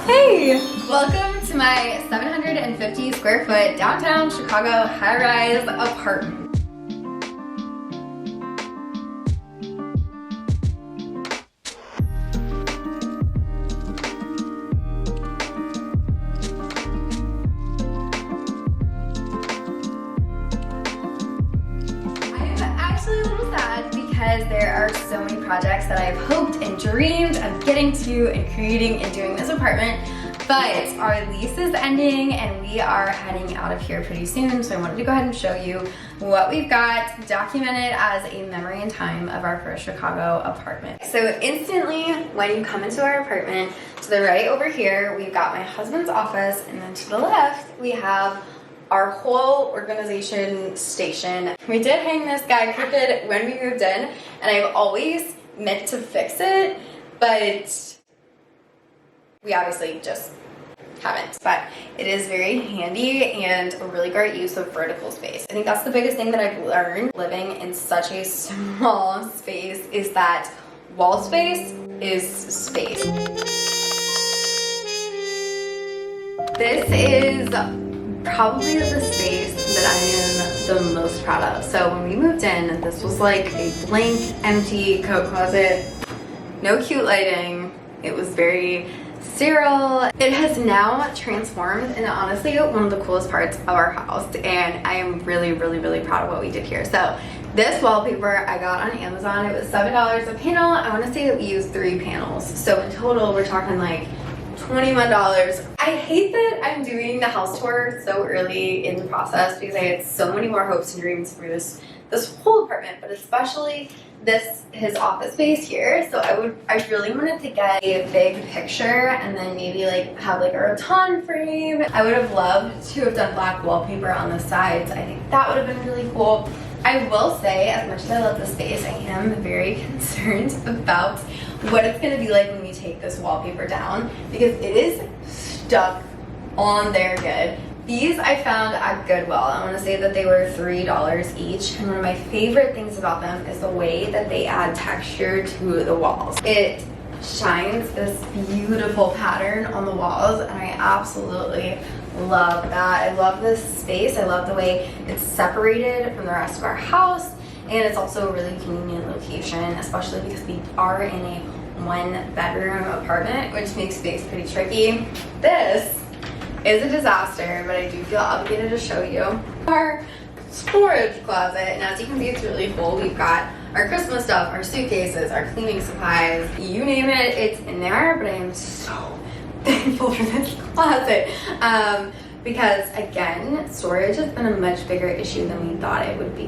Hey! Welcome to my 750 square foot downtown Chicago high-rise apartment. I'm actually a little sad because there are so many projects that I've hoped and dreamed of getting to and creating and doing this apartment, but our lease is ending and we are heading out of here pretty soon, so I wanted to go ahead and show you what we've got, documented as a memory in time of our first Chicago apartment. So instantly, when you come into our apartment, to the right over here, we've got my husband's office, and then to the left, we have our whole organization station. We did hang this guy crooked when we moved in, and I've always meant to fix it, but we obviously just haven't. But it is very handy and a really great use of vertical space. I think that's the biggest thing that I've learned living in such a small space, is that wall space is space. This is probably the space that I am the most proud of. So when we moved in, this was like a blank, empty coat closet, no cute lighting. It was very sterile. It has now transformed into honestly one of the coolest parts of our house, and I am really, really, really proud of what we did here. So this wallpaper I got on Amazon. It was $7 a panel. I want to say that we used 3 panels. So in total, we're talking like $21. I hate that I'm doing the house tour so early in the process because I had so many more hopes and dreams for this whole apartment, but especially his office space here. So I really wanted to get a big picture and then maybe like have like a rattan frame. I would have loved to have done black wallpaper on the sides. I think that would have been really cool. I will say, as much as I love the space, I am very concerned about what it's going to be like when we take this wallpaper down, because it is stuck on there good. These I found at Goodwill. I want to say that they were $3 each, and one of my favorite things about them is the way that they add texture to the walls. It shines this beautiful pattern on the walls, and I absolutely love that. I love this space. I love the way it's separated from the rest of our house, and it's also a really convenient location, especially because we are in a 1-bedroom apartment, which makes space pretty tricky. This is a disaster, but I do feel obligated to show you our storage closet. And as you can see, it's really full. We've got our Christmas stuff, our suitcases, our cleaning supplies, you name it, it's in there. But I am so thankful for this closet because, again, storage has been a much bigger issue than we thought it would be.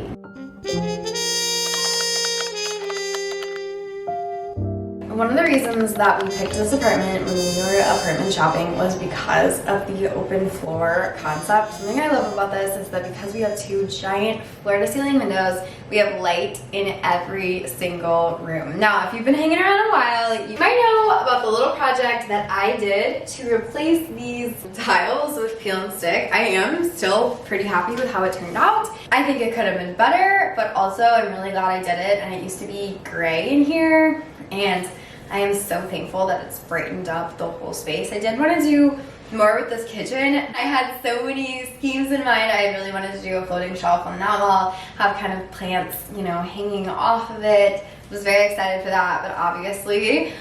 One of the reasons that we picked this apartment when we were apartment shopping was because of the open floor concept. Something I love about this is that because we have 2 giant floor-to-ceiling windows, we have light in every single room. Now, if you've been hanging around a while, you might know about the little project that I did to replace these tiles with peel and stick. I am still pretty happy with how it turned out. I think it could have been better, but also I'm really glad I did it. And it used to be gray in here, and I am so thankful that it's brightened up the whole space. I did want to do more with this kitchen. I had so many schemes in mind. I really wanted to do a floating shelf on that wall, have kind of plants, you know, hanging off of it. I was very excited for that, but obviously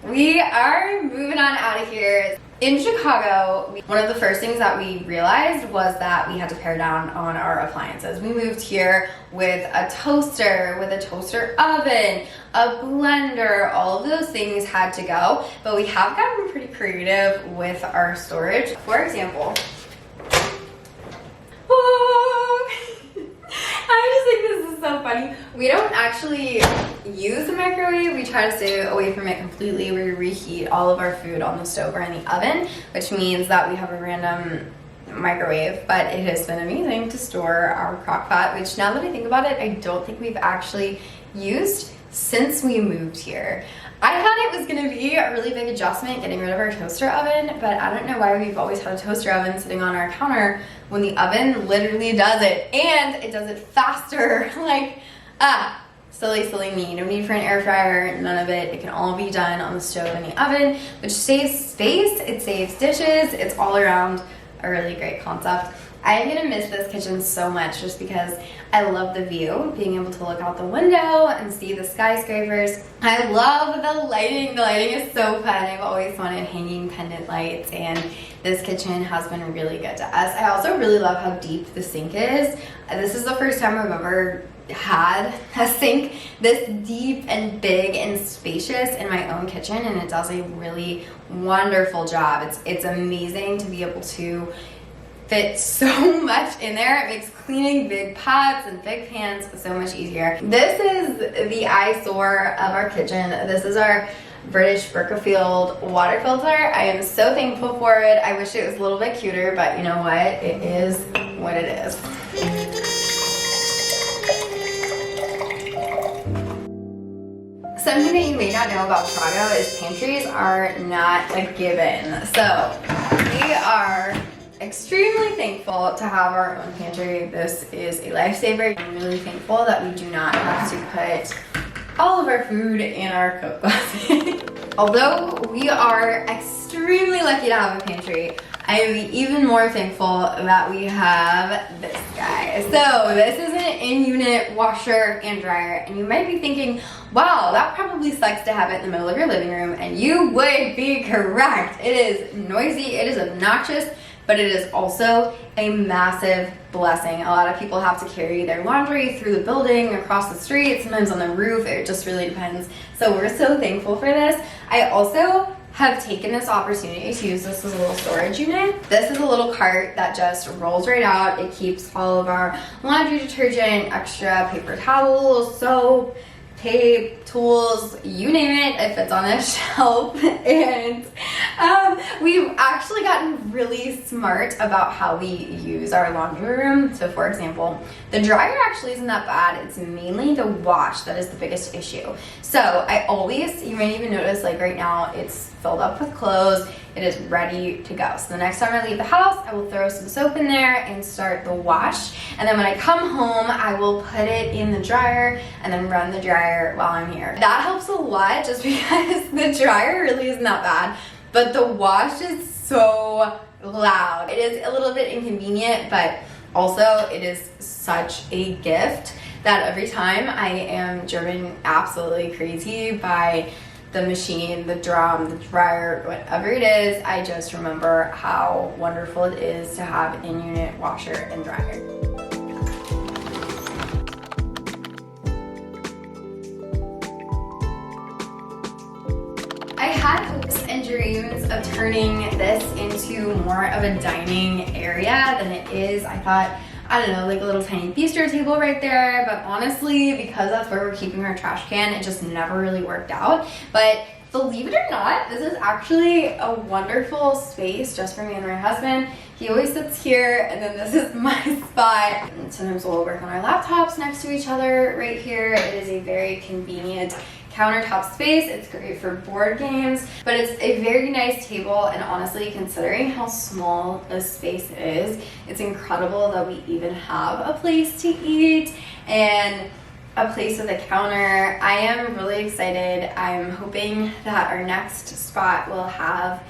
we are moving on out of here. In Chicago, one of the first things that we realized was that we had to pare down on our appliances. We moved here with a toaster oven, a blender, all of those things had to go, but we have gotten pretty creative with our storage. For example, I just think this is so funny. We don't actually use the microwave. We try to stay away from it completely. We reheat all of our food on the stove or in the oven, which means that we have a random microwave, but it has been amazing to store our crock pot, which now that I think about it, I don't think we've actually used since we moved here. I thought it was going to be a really big adjustment getting rid of our toaster oven, but I don't know why we've always had a toaster oven sitting on our counter when the oven literally does it, and it does it faster. Like, silly me. No need for an air fryer, none of it. It can all be done on the stove and the oven, which saves space, it saves dishes. It's all around a really great concept. I am gonna miss this kitchen so much just because I love the view, being able to look out the window and see the skyscrapers. I love the lighting. The lighting is so fun. I've always wanted hanging pendant lights, and this kitchen has been really good to us. I also really love how deep the sink is. This is the first time I've ever had a sink this deep and big and spacious in my own kitchen, and it does a really wonderful job. It's amazing to be able to fit so much in there. It makes cleaning big pots and big pans so much easier. This is the eyesore of our kitchen. This is our British Berkefield water filter. I am so thankful for it. I wish it was a little bit cuter, but you know what? It is what it is. Something that you may not know about Chicago is pantries are not a given. So we are extremely thankful to have our own pantry. This is a lifesaver. I'm really thankful that we do not have to put all of our food in our cook closet. Although we are extremely lucky to have a pantry, I am even more thankful that we have this guy. So this is an in-unit washer and dryer, and you might be thinking, wow, that probably sucks to have it in the middle of your living room, and you would be correct. It is noisy, it is obnoxious, but it is also a massive blessing. A lot of people have to carry their laundry through the building, across the street, sometimes on the roof. It just really depends. So we're so thankful for this. I also have taken this opportunity to use this as a little storage unit. This is a little cart that just rolls right out. It keeps all of our laundry detergent, extra paper towels, soap, tape, tools, you name it, it fits on this shelf. And we've actually gotten really smart about how we use our laundry room. So for example, the dryer actually isn't that bad. It's mainly the wash that is the biggest issue. So I always, you might even notice like right now, it's filled up with clothes. It is ready to go. So the next time I leave the house, I will throw some soap in there and start the wash. And then when I come home, I will put it in the dryer and then run the dryer while I'm here. That helps a lot just because the dryer really isn't that bad, but the wash is so loud. It is a little bit inconvenient, but also it is such a gift that every time I am driven absolutely crazy by the machine, the drum, the dryer, whatever it is, I just remember how wonderful it is to have an in-unit washer and dryer. I had hopes and dreams of turning this into more of a dining area than it is. I thought, I don't know, like a little tiny bistro table right there, but honestly, because that's where we're keeping our trash can, it just never really worked out. But believe it or not, this is actually a wonderful space just for me and my husband. He always sits here, and then this is my spot. And sometimes we'll work on our laptops next to each other right here. It is a very convenient countertop space. It's great for board games, but it's a very nice table, and honestly, considering how small this space is, it's incredible that we even have a place to eat and a place with a counter. I am really excited. I'm hoping that our next spot will have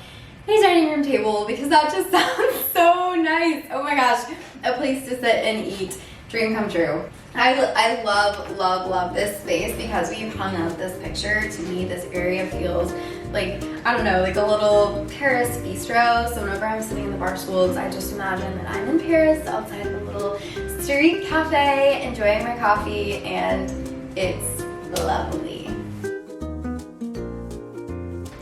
a dining room table because that just sounds so nice. Oh my gosh, a place to sit and eat. Dream come true. I love this space because we've hung up this picture. To me, this area feels like, I don't know, like a little Paris bistro. So whenever I'm sitting in the bar stools, I just imagine that I'm in Paris outside the little street cafe enjoying my coffee, and it's lovely.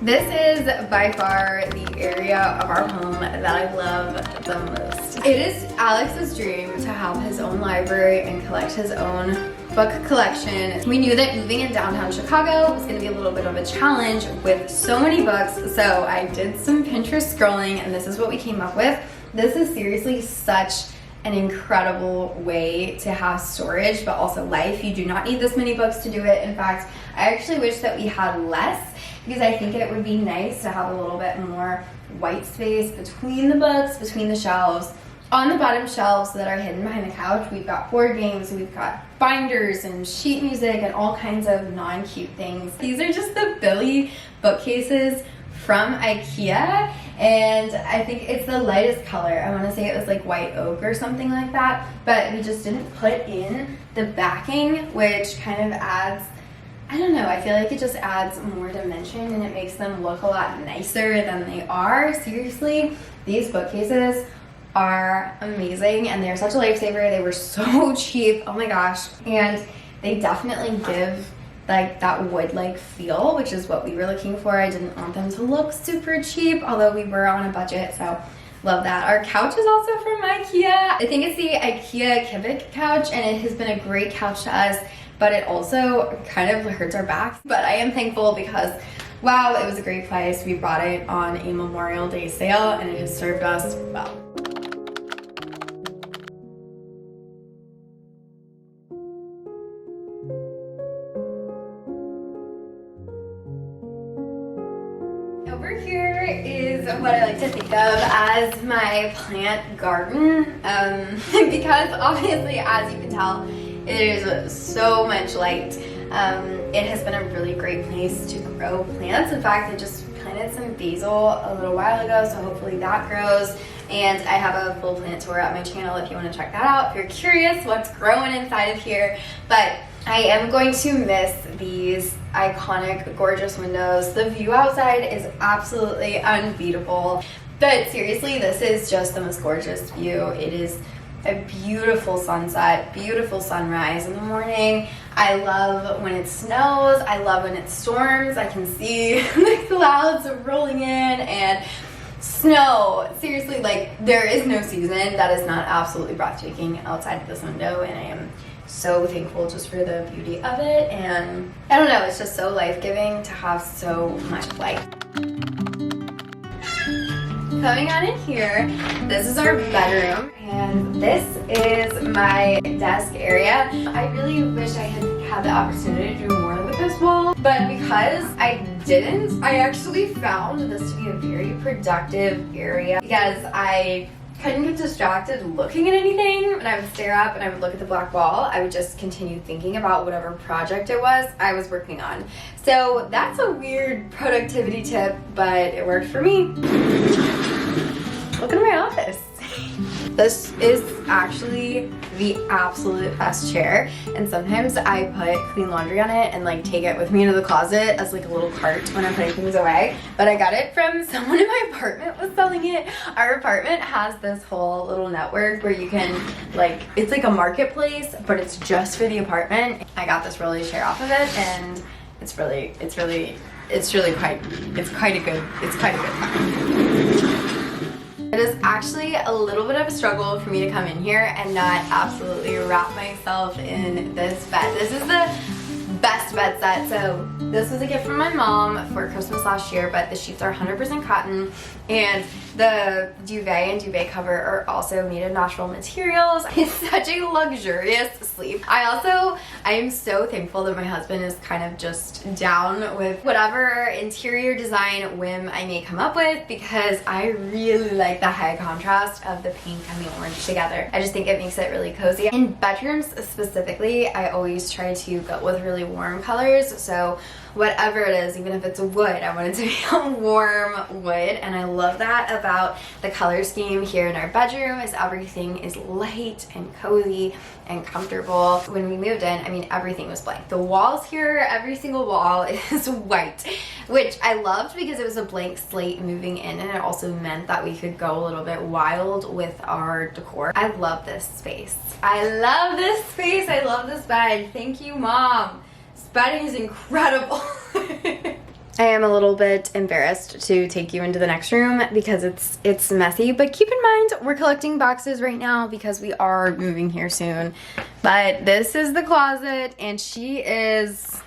This is by far the area of our home that I love the most. It is Alex's dream to have his own library and collect his own book collection. We knew that moving in downtown Chicago was going to be a little bit of a challenge with so many books, so I did some Pinterest scrolling, and this is what we came up with. This is seriously such an incredible way to have storage, but also life. You do not need this many books to do it. In fact, I actually wish that we had less, because I think it would be nice to have a little bit more white space between the books, between the shelves, On the bottom shelves that are hidden behind the couch, we've got board games, we've got binders and sheet music and all kinds of non-cute things. These are just the Billy bookcases from IKEA, and I think it's the lightest color. I want to say it was like white oak or something like that, but we just didn't put in the backing, which kind of adds, I don't know, I feel like it just adds more dimension and it makes them look a lot nicer than they are. Seriously, these bookcases are amazing and they're such a lifesaver. They were so cheap, oh my gosh, and they definitely give like that wood-like feel, which is what we were looking for. I didn't want them to look super cheap, although we were on a budget, so love that. Our couch is also from IKEA. I think it's the IKEA KIVIK couch, and it has been a great couch to us, but it also kind of hurts our backs. But I am thankful because, wow, it was a great price. We bought it on a Memorial Day sale, and it has served us well. Over here is what I like to think of as my plant garden, because obviously, as you can tell, it is so much light. It has been a really great place to grow plants. In fact, I just planted some basil a little while ago, so hopefully that grows. And I have a full plant tour at my channel if you want to check that out, if you're curious what's growing inside of here. But I am going to miss these iconic, gorgeous windows. The view outside is absolutely unbeatable. But seriously, this is just the most gorgeous view. It is a beautiful sunset, beautiful sunrise in the morning. I love when it snows. I love when it storms. I can see the clouds rolling in and snow. Seriously, like, there is no season that is not absolutely breathtaking outside of this window, and I am so thankful just for the beauty of it. And I don't know, it's just so life-giving to have so much light. Coming on in here, this is our bedroom, and this is my desk area. I really wish I had the opportunity to do more with this wall, but because I didn't, I actually found this to be a very productive area because I couldn't get distracted looking at anything. When I would stare up and I would look at the black wall, I would just continue thinking about whatever project it was I was working on. So that's a weird productivity tip, but it worked for me. Look at my office. This is actually the absolute best chair, and sometimes I put clean laundry on it and like take it with me into the closet as like a little cart when I'm putting things away. But I got it from someone in my apartment was selling it. Our apartment has this whole little network where you can like, it's like a marketplace, but it's just for the apartment. I got this rolly chair off of it, and it's quite a good time. It is actually a little bit of a struggle for me to come in here and not absolutely wrap myself in this bed. This is the best bed set. So this was a gift from my mom for Christmas last year, but the sheets are 100% cotton, and the duvet and duvet cover are also made of natural materials. It's such a luxurious sleep. I am so thankful that my husband is kind of just down with whatever interior design whim I may come up with, because I really like the high contrast of the pink and the orange together. I just think it makes it really cozy. In bedrooms specifically, I always try to go with really warm colors. So whatever it is, even if it's a wood, I want it to be a warm wood, and I love that about the color scheme here in our bedroom is everything is light and cozy and comfortable. When we moved in, I mean, everything was blank. The walls here, every single wall is white, which I loved because it was a blank slate moving in, and it also meant that we could go a little bit wild with our decor. I love this space. I love this space. I love this bed. Thank you, Mom. This bedding is incredible. I am a little bit embarrassed to take you into the next room because it's messy, but keep in mind we're collecting boxes right now because we are moving here soon. But this is the closet, and she is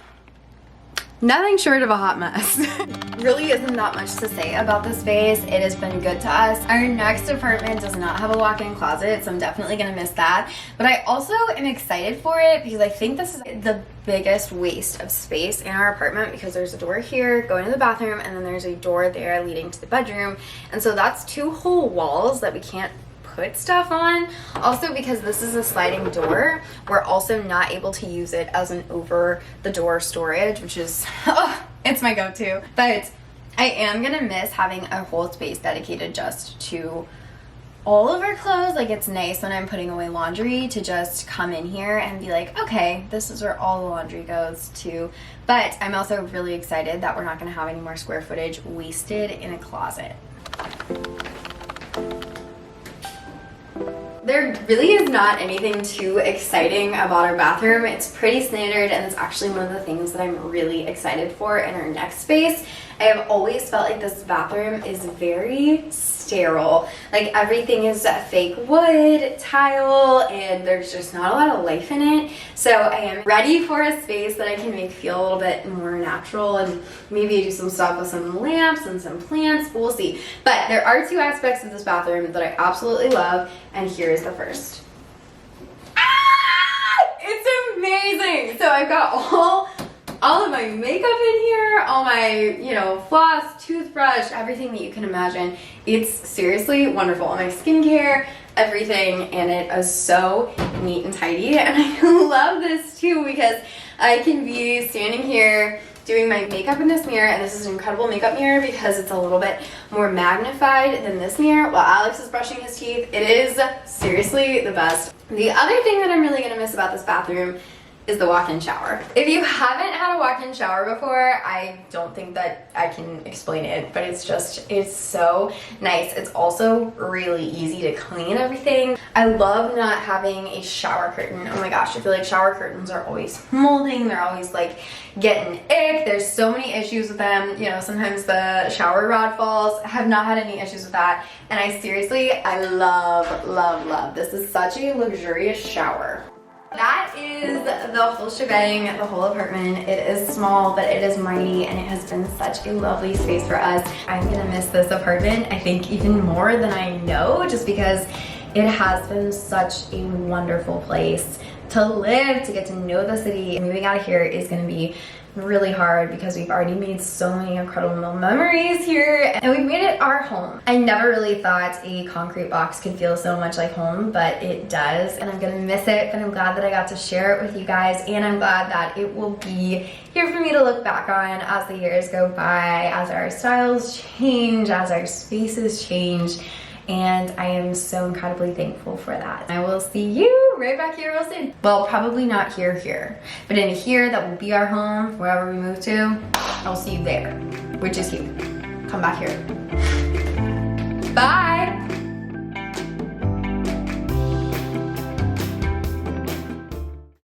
nothing short of a hot mess. Really isn't that much to say about this space. It has been good to us. Our next apartment does not have a walk-in closet, so I'm definitely gonna miss that. But I also am excited for it because I think this is the biggest waste of space in our apartment, because there's a door here going to the bathroom, and then there's a door there leading to the bedroom. And so that's 2 whole walls that we can't put stuff on. Also, because this is a sliding door, we're also not able to use it as an over the door storage, which is, oh, it's my go-to. But I am gonna miss having a whole space dedicated just to all of our clothes. Like, it's nice when I'm putting away laundry to just come in here and be like, okay, this is where all the laundry goes to. But I'm also really excited that we're not gonna have any more square footage wasted in a closet. There really is not anything too exciting about our bathroom. It's pretty standard, and it's actually one of the things that I'm really excited for in our next space. I have always felt like this bathroom is very sterile. Like, everything is fake wood, tile, and there's just not a lot of life in it. So I am ready for a space that I can make feel a little bit more natural, and maybe do some stuff with some lamps and some plants. We'll see. But there are two aspects of this bathroom that I absolutely love, and here's the first. It's amazing! So I've got all of my makeup in here, all my, you know, floss, toothbrush, everything that you can imagine. It's seriously wonderful. My skincare, everything, and it is so neat and tidy. And I love this too, because I can be standing here doing my makeup in this mirror, and this is an incredible makeup mirror because it's a little bit more magnified than this mirror while Alex is brushing his teeth. It is seriously the best. The other thing that I'm really gonna miss about this bathroom is the walk-in shower. If you haven't had a walk-in shower before, I don't think that I can explain it, but it's so nice. It's also really easy to clean everything. I love not having a shower curtain. Oh my gosh, I feel like shower curtains are always molding. They're always like getting ick. There's so many issues with them. You know, sometimes the shower rod falls. I have not had any issues with that. And I love, love, love. This is such a luxurious shower. That is the whole shebang, the whole apartment. It is small, but it is mighty, and it has been such a lovely space for us. I'm gonna miss this apartment, I think, even more than I know, just because it has been such a wonderful place to live, to get to know the city. Moving out of here is gonna be really hard because we've already made so many incredible memories here, and we've made it our home. I never really thought a concrete box could feel so much like home, but it does, and I'm gonna miss it, but I'm glad that I got to share it with you guys, and I'm glad that it will be here for me to look back on as the years go by, as our styles change, as our spaces change. And I am so incredibly thankful for that. I will see you right back here real soon. Well, probably not here, but in here that will be our home, wherever we move to. I'll see you there, which is you. Come back here. Bye.